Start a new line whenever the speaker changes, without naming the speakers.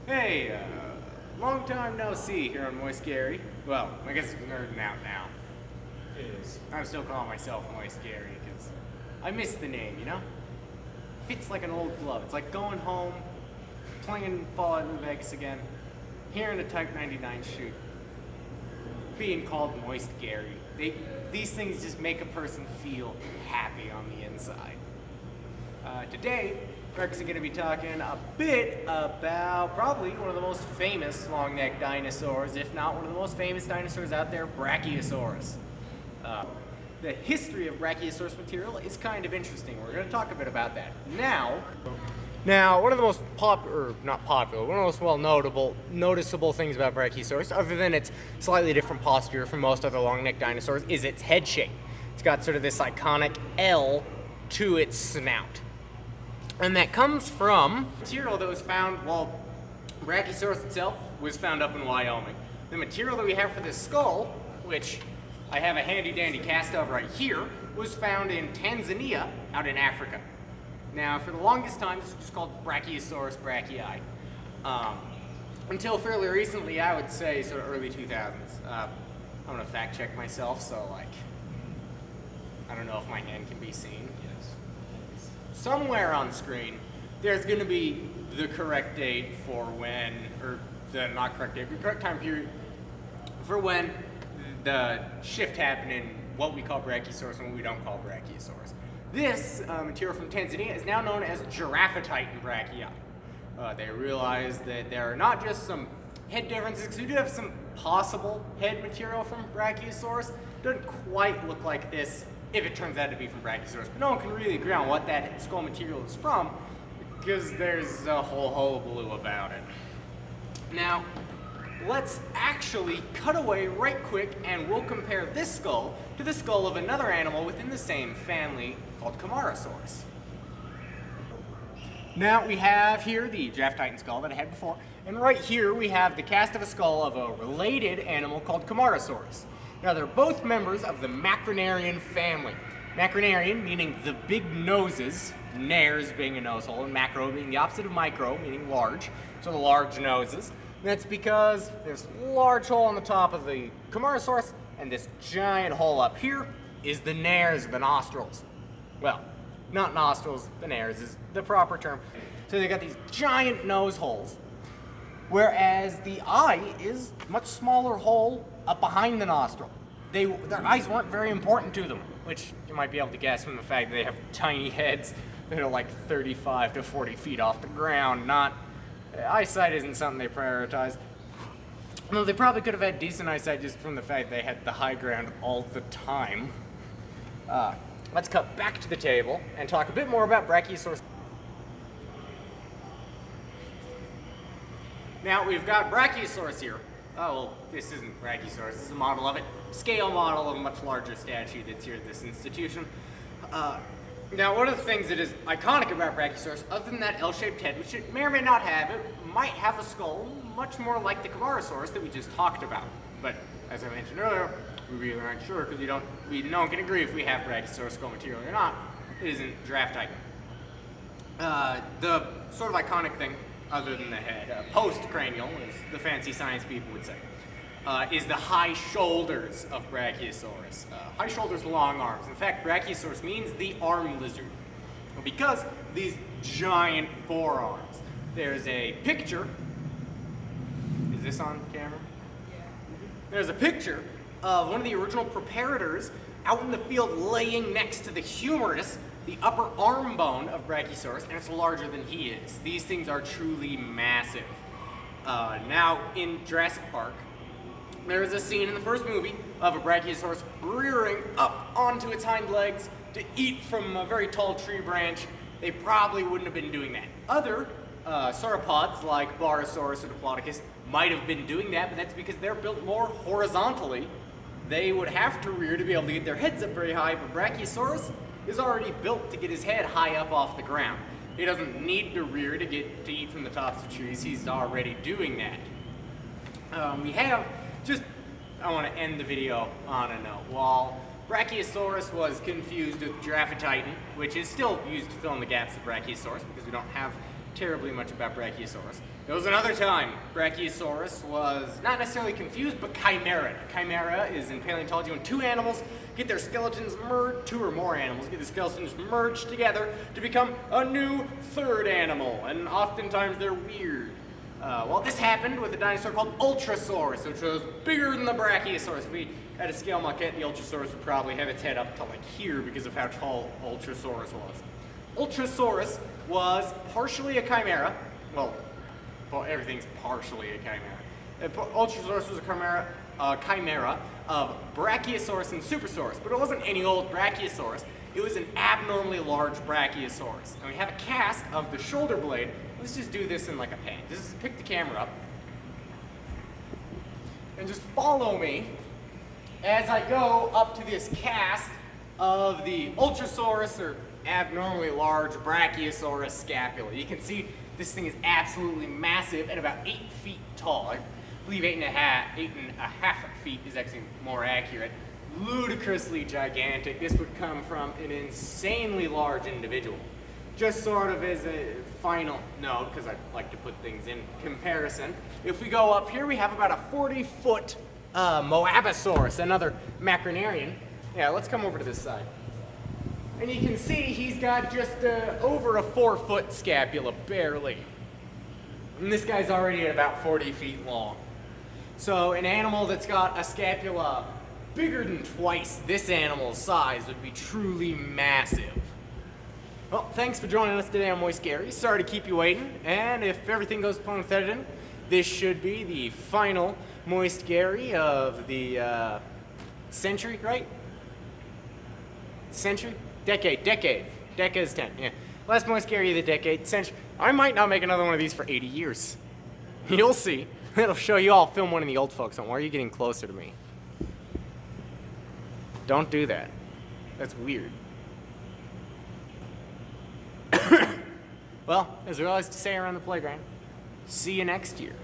Hey, long time no see here on Moist Gary. Well, I guess it's nerding out now. It is. I'm still calling myself Moist Gary because I miss the name, you know? Fits like an old glove. It's like going home, playing Fallout New Vegas again, hearing a Type 99 shoot, being called Moist Gary. These things just make a person feel happy on the inside. Today, Rex is going to be talking a bit about probably one of the most famous long-necked dinosaurs, if not one of the most famous dinosaurs out there, Brachiosaurus. The history of Brachiosaurus material is kind of interesting. We're going to talk a bit about that. Now, one of the most one of the most noticeable things about Brachiosaurus, other than its slightly different posture from most other long-necked dinosaurs, is its head shape. It's got sort of this iconic L to its snout. And that comes from material that was found, well, Brachiosaurus itself was found up in Wyoming. The material that we have for this skull, which I have a handy-dandy cast of right here, was found in Tanzania, out in Africa. Now, for the longest time, this was just called Brachiosaurus brachii. Until fairly recently, I would say sort of early 2000s. I'm gonna fact check myself, so I don't know if my hand can be seen. Yes. Somewhere on screen, there's gonna be the correct date for when, or the not correct date, the correct time period for when the shift happened in what we call Brachiosaurus and what we don't call Brachiosaurus. This material from Tanzania is now known as Giraffatitan brachii. They realized that there are not just some head differences, because we do have some possible head material from Brachiosaurus. It doesn't quite look like this if it turns out to be from Brachiosaurus, but no one can really agree on what that skull material is from, because there's a whole hullabaloo about it. Now, let's actually cut away right quick and we'll compare this skull to the skull of another animal within the same family called Camarasaurus. Now we have here the Giraffatitan skull that I had before, and right here we have the cast of a skull of a related animal called Camarasaurus. Now they're both members of the Macronarian family. Macronarian meaning the big noses, nares being a nose hole, and macro being the opposite of micro, meaning large, so the large noses. That's because there's a large hole on the top of the Camarasaurus, and this giant hole up here is the nares, the nostrils. Well, not nostrils, the nares is the proper term. So they got these giant nose holes, whereas the eye is a much smaller hole up behind the nostril. Their eyes weren't very important to them, which you might be able to guess from the fact that they have tiny heads that are like 35 to 40 feet off the ground. Eyesight isn't something they prioritize. Though they probably could have had decent eyesight just from the fact they had the high ground all the time. Let's cut back to the table and talk a bit more about Brachiosaurus. Now we've got Brachiosaurus here. Oh, well, this isn't Brachiosaurus, this is a model of it. Scale model of a much larger statue that's here at this institution. Now, one of the things that is iconic about Brachiosaurus, other than that L-shaped head, which it may or may not have, it might have a skull much more like the Camarasaurus that we just talked about. But, as I mentioned earlier, we really aren't sure, because no one can agree if we have Brachiosaurus skull material or not. It isn't Giraffatitan. The sort of iconic thing, other than the head, post-cranial, as the fancy science people would say, is the high shoulders of Brachiosaurus. High shoulders, long arms. In fact, Brachiosaurus means the arm lizard, because these giant forearms. There's a picture. Is this on camera? Yeah. There's a picture of one of the original preparators out in the field laying next to the humerus, the upper arm bone of Brachiosaurus, and it's larger than he is. These things are truly massive. Now, in Jurassic Park, there is a scene in the first movie of a Brachiosaurus rearing up onto its hind legs to eat from a very tall tree branch. They probably wouldn't have been doing that. Other sauropods like Barosaurus or Diplodocus might have been doing that, but that's because they're built more horizontally. They would have to rear to be able to get their heads up very high, but Brachiosaurus is already built to get his head high up off the ground. He doesn't need to rear to eat from the tops of trees. He's already doing that. I want to end the video on a note. While Brachiosaurus was confused with Giraffatitan, which is still used to fill in the gaps of Brachiosaurus because we don't have terribly much about Brachiosaurus. There was another time Brachiosaurus was not necessarily confused, but chimera. A chimera is in paleontology when two animals get their skeletons merged, two or more animals get the skeletons merged together to become a new third animal, and oftentimes they're weird. Well, this happened with a dinosaur called Ultrasaurus, which was bigger than the Brachiosaurus. If we had a scale maquette, the Ultrasaurus would probably have its head up to like here because of how tall Ultrasaurus was. Ultrasaurus was partially a chimera. Well, everything's partially a chimera. Ultrasaurus was a chimera of Brachiosaurus and Supersaurus, but it wasn't any old Brachiosaurus. It was an abnormally large Brachiosaurus. And we have a cast of the shoulder blade. Let's just do this in like a pan. Just pick the camera up and just follow me as I go up to this cast of the Ultrasaurus or abnormally large Brachiosaurus scapula. You can see this thing is absolutely massive and about 8 feet tall. I believe 8.5 feet is actually more accurate. Ludicrously gigantic. This would come from an insanely large individual. Just sort of as a final note, because I like to put things in comparison, if we go up here, we have about a 40-foot Moabosaurus, another macronarian. Yeah, let's come over to this side. And you can see he's got just over a 4-foot scapula, barely. And this guy's already at about 40 feet long. So an animal that's got a scapula bigger than twice this animal's size would be truly massive. Well, thanks for joining us today on Moist Gary. Sorry to keep you waiting, and if everything goes plumb with editing, this should be the final Moist Gary of the century, right? Century? Decade. Decade's 10, yeah. Last Moist Gary of the decade, century. I might not make another one of these for 80 years. You'll see. It'll show you all. Film one of the old folks on. Why are you getting closer to me? Don't do that. That's weird. Well, as we always say around the playground, see you next year.